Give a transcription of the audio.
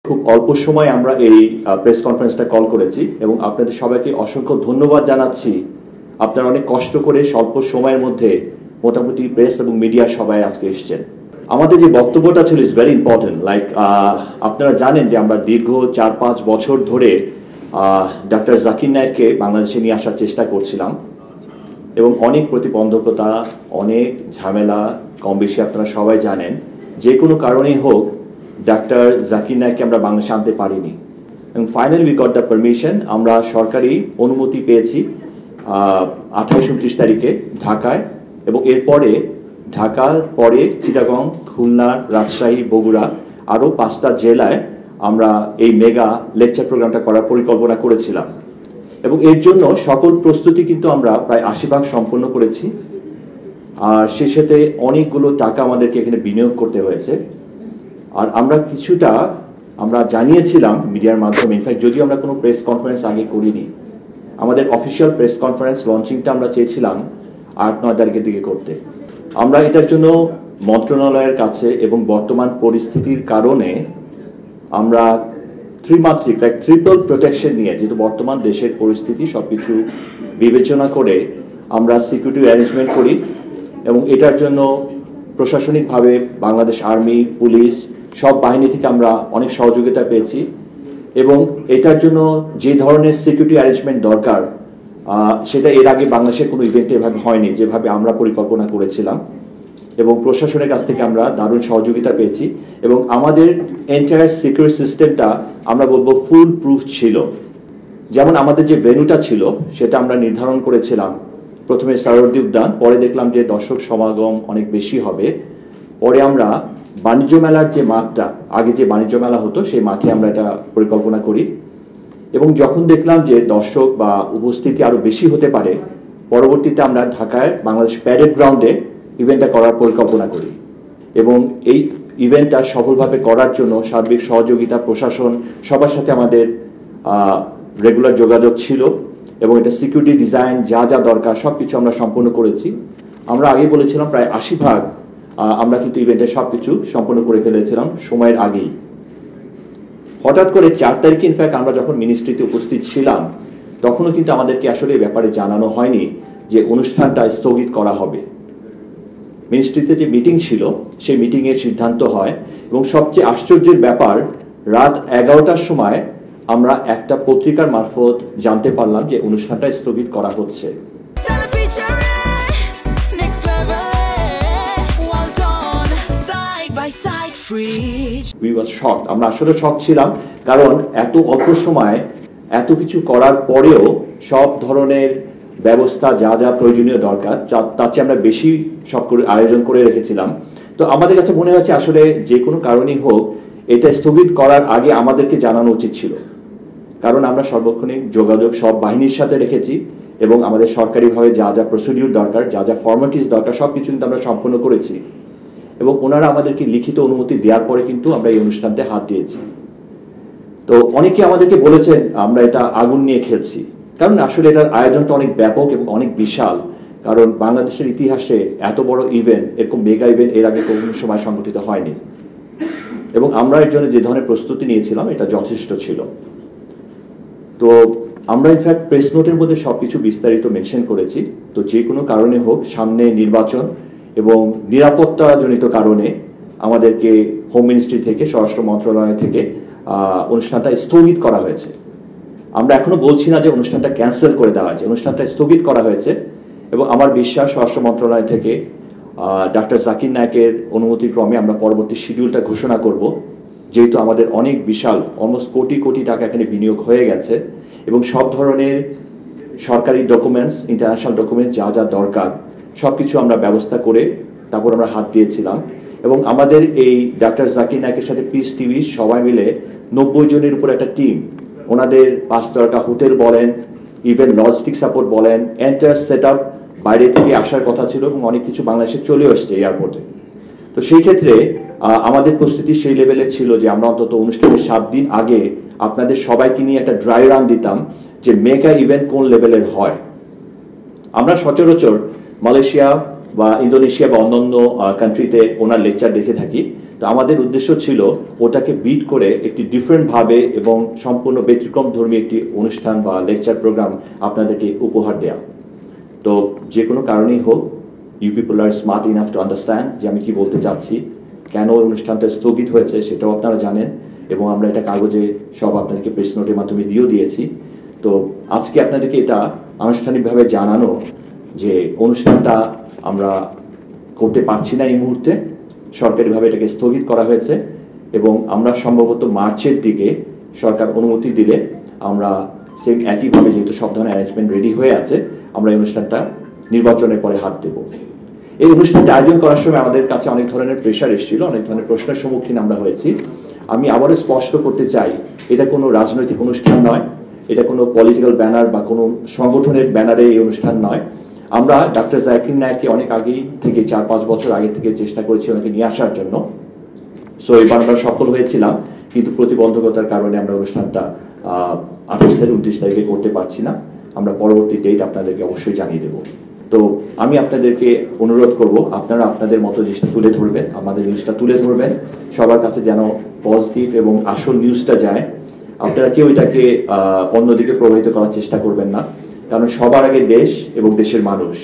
খুব অল্প সময় আমরা এই প্রেস কনফারেন্সটা কল করেছি এবং আপনাদের সবাইকে অসংখ্য ধন্যবাদ জানাচ্ছি। আপনারা অনেক কষ্ট করে স্বল্প সময়ের মধ্যে মোটামুটি প্রেস এবং মিডিয়া সবাই আজকে এসেছেন। আমাদের যে বক্তব্যটা ছিল ইজ ভেরি ইম্পর্টেন্ট। আপনারা জানেন যে আমরা দীর্ঘ 4-5 বছর ধরে ডক্টর জাকির নায়েককে বাংলাদেশে নিয়ে আসার চেষ্টা করছিলাম এবং অনেক প্রতিবন্ধকতা, অনেক ঝামেলা কম বেশি আপনারা সবাই জানেন। যে কোনো কারণেই হোক ডাক্তার জাকির নায়েককে আমরা বাংলাদেশে আনতে পারিনি এবং finally we got the permission. আমরা সরকারি অনুমতি পেয়েছি 28-29 তারিখে ঢাকায়, এবং এরপরে ঢাকার পরে চিটাগং, খুলনা, রাজশাহী, বগুড়া আরও 5টা জেলায় আমরা এই মেগা লেকচার প্রোগ্রামটা করার পরিকল্পনা করেছিলাম এবং এর জন্য সকল প্রস্তুতি কিন্তু আমরা প্রায় 80% সম্পন্ন করেছি। আর সে সাথে অনেকগুলো টাকা আমাদেরকে এখানে বিনিয়োগ করতে হয়েছে। আর আমরা কিছুটা আমরা জানিয়েছিলাম মিডিয়ার মাধ্যমে, ইনফ্যাক্ট যদিও আমরা কোনো প্রেস কনফারেন্স আগে করিনি, আমাদের অফিসিয়াল প্রেস কনফারেন্স লঞ্চিংটা আমরা চেয়েছিলাম 8-9 তারিখের দিকে করতে। আমরা এটার জন্য মন্ত্রণালয়ের কাছে এবং বর্তমান পরিস্থিতির কারণে আমরা ট্রিপল প্রোটেকশন নিয়ে, যেহেতু বর্তমান দেশের পরিস্থিতি সব কিছু বিবেচনা করে আমরা সিকিউরিটি অ্যারেঞ্জমেন্ট করি এবং এটার জন্য প্রশাসনিকভাবে বাংলাদেশ আর্মি, পুলিশ সব বাহিনী থেকে আমরা অনেক সহযোগিতা পেয়েছি এবং এটার জন্য যে ধরনের সিকিউরিটি অ্যারেঞ্জমেন্ট দরকার সেটা এর আগে বাংলাদেশের কোনো ইভেন্টে এভাবে হয়নি যেভাবে আমরা পরিকল্পনা করেছিলাম, এবং প্রশাসনের কাছ থেকে আমরা দারুণ সহযোগিতা পেয়েছি এবং আমাদের এন্টায়ার সিকিউরিটি সিস্টেমটা আমরা বলবো ফুল প্রুফ ছিল। যেমন আমাদের যে ভেন্যুটা ছিল সেটা আমরা নির্ধারণ করেছিলাম প্রথমে সারোয়ার্দী উদ্যান, পরে দেখলাম যে দর্শক সমাগম অনেক বেশি হবে, পরে আমরা বাণিজ্য মেলার যে মাঠটা, আগে যে বাণিজ্য মেলা হতো সেই মাঠে আমরা এটা পরিকল্পনা করি এবং যখন দেখলাম যে দর্শক বা উপস্থিতি আরও বেশি হতে পারে, পরবর্তীতে আমরা ঢাকায় বাংলাদেশ প্যারেড গ্রাউন্ডে ইভেন্টটা করার পরিকল্পনা করি এবং এই ইভেন্টটা সফলভাবে করার জন্য সার্বিক সহযোগিতা প্রশাসন সবার সাথে আমাদের রেগুলার যোগাযোগ ছিল এবং এটা সিকিউরিটি ডিজাইন যা যা দরকার সব কিছু আমরা সম্পন্ন করেছি। আমরা আগে বলেছিলাম প্রায় 80% আমরা কিন্তু ইভেন্টে সব কিছু সম্পন্ন করে ফেলেছিলাম সময়ের আগেই। হঠাৎ করে 4 তারিখে ইনফ্যাক্ট আমরা যখন মিনিস্ট্রিতে উপস্থিত ছিলাম তখনও কিন্তু আমাদেরকে আসলে এই ব্যাপারে জানানো হয়নি যে অনুষ্ঠানটা স্থগিত করা হবে। মিনিস্ট্রিতে যে মিটিং ছিল সেই মিটিংয়ের সিদ্ধান্ত হয় এবং সবচেয়ে আশ্চর্যের ব্যাপার, রাত 11টার সময় আমরা একটা পত্রিকার মারফত জানতে পারলাম যে অনুষ্ঠানটা স্থগিত করা হচ্ছে। আমরা আসলে শক ছিলাম, কারণ এত অল্প সময় এত কিছু করার পরেও সব ধরনের ব্যবস্থা যা যা প্রয়োজনীয় দরকার তার চেয়ে আমরা বেশি সব আয়োজন করে রেখেছিলাম। তো আমাদের কাছে মনে হচ্ছে আসলে যে কোনো কারণেই হোক এটা স্থগিত করার আগে আমাদেরকে জানানো উচিত ছিল, কারণ আমরা সার্বক্ষণিক যোগাযোগ সব বাহিনীর সাথে রেখেছি এবং আমাদের সরকারিভাবে যা যা প্রসিডিউর দরকার, যা যা ফর্মালিটিস দরকার সব কিছু কিন্তু আমরা সম্পন্ন করেছি এবং ওনারা আমাদেরকে লিখিত অনুমতি দেওয়ার পরে কিন্তু আমরা এই অনুষ্ঠানতে হাত দিয়েছি। তো অনেকে আমাদেরকে বলেছেন আমরা এটা আগুন নিয়ে খেলছি, কারণ আসলে এটার আয়োজনটা অনেক ব্যাপক এবং অনেক বিশাল, কারণ বাংলাদেশের ইতিহাসে এত বড় ইভেন্ট, এরকম মেগা ইভেন্ট এর আগে কোনো সময় সংগঠিত হয়নি এবং আমরা এর জন্য যে ধরনের প্রস্তুতি নিয়েছিলাম এটা যথেষ্ট ছিল। তো আমরা ইনফ্যাক্ট প্রেস নোটের মধ্যে সব কিছু বিস্তারিত মেনশন করেছি। তো যে কোনো কারণে হোক, সামনে নির্বাচন এবং নিরাপত্তাজনিত কারণে আমাদেরকে হোম মিনিস্ট্রি থেকে, স্বরাষ্ট্র মন্ত্রণালয় থেকে অনুষ্ঠানটা স্থগিত করা হয়েছে। আমরা এখনো বলছি না যে অনুষ্ঠানটা ক্যান্সেল করে দেওয়া হয়েছে, অনুষ্ঠানটা স্থগিত করা হয়েছে এবং আমার বিশ্বাস স্বরাষ্ট্র মন্ত্রণালয় থেকে ডাক্তার জাকির নায়েকের অনুমতিক্রমে আমরা পরবর্তী শিডিউলটা ঘোষণা করব, যেহেতু আমাদের অনেক বিশাল অলমোস্ট কোটি কোটি টাকা এখানে বিনিয়োগ হয়ে গেছে এবং সব ধরনের সরকারি ডকুমেন্টস, ইন্টারন্যাশনাল ডকুমেন্টস যা যা দরকার সব কিছু আমরা ব্যবস্থা করে তারপর আমরা হাত দিয়েছিলাম এবং আমাদের এই ডাক্তার জাকির নায়েকের সাথে পিস টিভি সবাই মিলে 90 জনের উপর একটা টিম, ওনাদের 5 তারকা হোটেল বলেন, ইভেন লজিস্টিক সাপোর্ট বলেন, এন্টায়ার সেট আপ বাইরে থেকে আসার কথা ছিল এবং অনেক কিছু বাংলাদেশে চলে আসছে এয়ারপোর্টে। তো সেই ক্ষেত্রে আমাদের প্রস্তুতি সেই লেভেলের ছিল যে আমরা অন্তত অনুষ্ঠানের 7 দিন আগে আপনাদের সবাইকে নিয়ে একটা ড্রাই রান দিতাম যে মেগা ইভেন্ট কোন লেভেলের হয়। আমরা সচরাচর মালয়েশিয়া বা ইন্দোনেশিয়া বা অন্যান্য কান্ট্রিতে ওনার লেকচার দেখে থাকি, তো তো আমাদের উদ্দেশ্য ছিল ওটাকে বিট করে একটি ডিফারেন্ট ভাবে এবং সম্পূর্ণ ব্যতিক্রম ধর্মী একটি অনুষ্ঠান বা লেকচার প্রোগ্রাম আপনাদেরকে উপহার দেয়া। তো যে কোনো কারণেই হোক, you people are smart enough to understand যে আমি কি বলতে চাচ্ছি, কেন অনুষ্ঠানটা স্থগিত হয়েছে সেটাও আপনারা জানেন, এবং আমরা এটা কাগজে সব আপনাদেরকে প্রেস নোটের মাধ্যমে দিয়েছি। তো আজকে আপনাদেরকে এটা আনুষ্ঠানিকভাবে জানানো যে অনুষ্ঠানটা আমরা করতে পারছি না এই মুহূর্তে, সরকারিভাবে এটাকে স্থগিত করা হয়েছে, এবং আমরা সম্ভবত মার্চের দিকে সরকার অনুমতি দিলে আমরা সেম একইভাবে, যেহেতু সব ধরনের অ্যারেঞ্জমেন্ট রেডি হয়ে আছে, আমরা এই অনুষ্ঠানটা নির্বাচনের পরে হাত দেব। এই অনুষ্ঠানটা আয়োজন করার সময় আমাদের কাছে অনেক ধরনের প্রেশার এসেছিল, অনেক ধরনের প্রশ্নের সম্মুখীন আমরা হয়েছি। আমি আবারও স্পষ্ট করতে চাই, এটা কোনো রাজনৈতিক অনুষ্ঠান নয়, এটা কোনো পলিটিক্যাল ব্যানার বা কোনো সংগঠনের ব্যানারে এই অনুষ্ঠান নয়। আমরা ডক্টর জাকির নায়েককে অনেক আগেই থেকে 4-5 বছর আগে থেকে চেষ্টা করেছি ওনাকে নিয়ে আসার জন্য। সো এবার আমরা সফল হয়েছিলাম, কিন্তু প্রতিবন্ধকতার কারণে আমরা অনুষ্ঠানটা 28 তারিখ 29 তারিখে করতে পারছি না। আমরা পরবর্তী ডেট আপনাদেরকে অবশ্যই জানিয়ে দেব। তো আমি আপনাদেরকে অনুরোধ করব, আপনারা আপনাদের মতো জিনিসটা তুলে ধরবেন, আমাদের নিউজটা তুলে ধরবেন, সবার কাছে যেন পজিটিভ এবং আসল নিউজটা যায়। আপনারা কেউ এটাকে অন্যদিকে প্রভাবিত করার চেষ্টা করবেন না, কারণ সবার আগে দেশ এবং দেশের মানুষ।